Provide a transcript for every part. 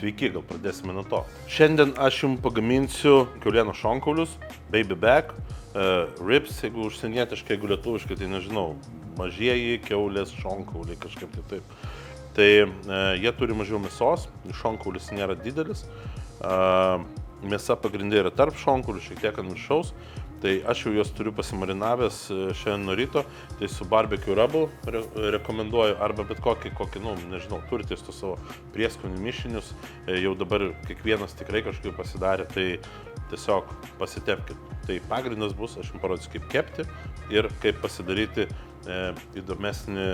Sveiki, gal pradėsime nuo to. Šiandien aš jums pagaminsiu kiaulienos šonkaulius, baby back, ribs, jeigu užsienietiškai, jeigu lietuviškai, tai nežinau, mažieji kiaulės šonkauliai, kažkaip taip. Tai jie turi mažiau mėsos, šonkaulis nėra didelis, mėsa pagrindė yra tarp šonkaulių, šiek tiek ant viršaus. Tai aš jau juos turiu pasimarinavęs šiandien nuo ryto, tai su barbecue rubble rekomenduoju, arba bet kokį, nežinau, turite su savo prieskonių mišinius, jau dabar kiekvienas tikrai kažkaip pasidarė, tai tiesiog pasitepkit. Tai pagrindas bus, aš jums parodysiu kaip kepti ir kaip pasidaryti įdomesnį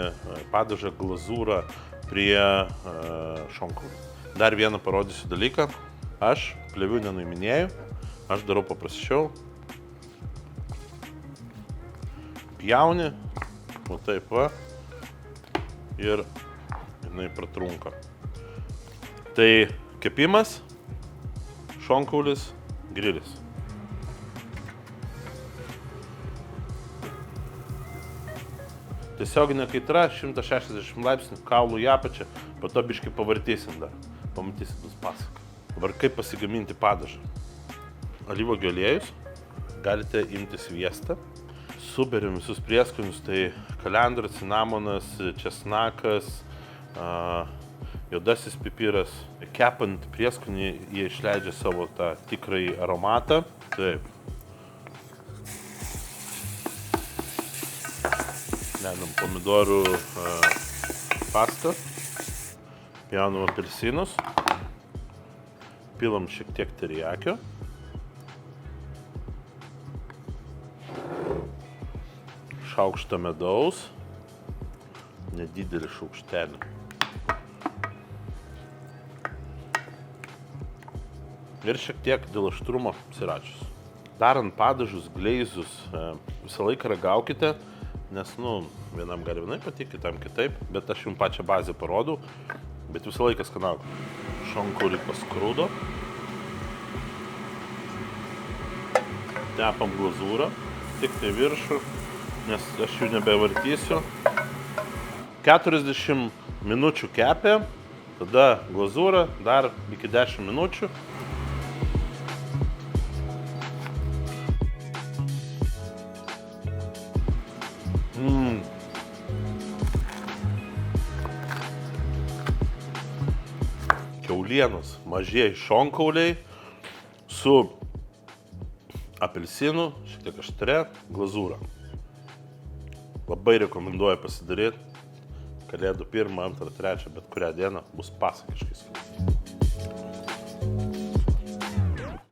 padažą, glazūrą prie šonkaulių. Dar vieną parodysiu dalyką, aš plėvių nenuiminėju, aš darau paprasčiau. Pjauni, o taip va, ir jinai pratrunka. Tai kepimas, šonkaulis, grilis. Tiesioginė kaitra 160 laipsnių, kaulų į apačią, po to biškai pavartysim dar, pamatysim bus pasaka. Dabar kaip pasigaminti padažą. Alyvuogių aliejus, galite imti sviestą. Suberim visus prieskonius, tai kalendra, cinamonas, česnakas, juodasis pipiras. Kepant prieskonį, jie išleidžia savo tą tikrąjį aromatą. Taip. Dedam pomidorų pastą, pjaunam apelsinus, pilam šiek tiek terijakio. Šaukštą medaus, nedidelį šaukštelį. Ir šiek tiek dėl aštrumo siračius. Darant padažus, gleizus, visą laiką ragaukite, nes, vienam gali vienai patikti, kitam kitaip, bet aš jums pačią bazę parodau, bet visą laiką skanauk. Šonkaulį paskrudo. Tepam glazūrą, tik tai viršų, nes aš jų nebevartysiu. 40 minučių kepė, tada glazūra dar iki 10 minučių. Kiaulienos mažieji šonkauliai su apelsinu, šiek tiek aštria glazūra. Labai rekomenduoju pasidaryti kalėdų 1, 2, 3, bet kurią dieną bus pasakiškai skanu.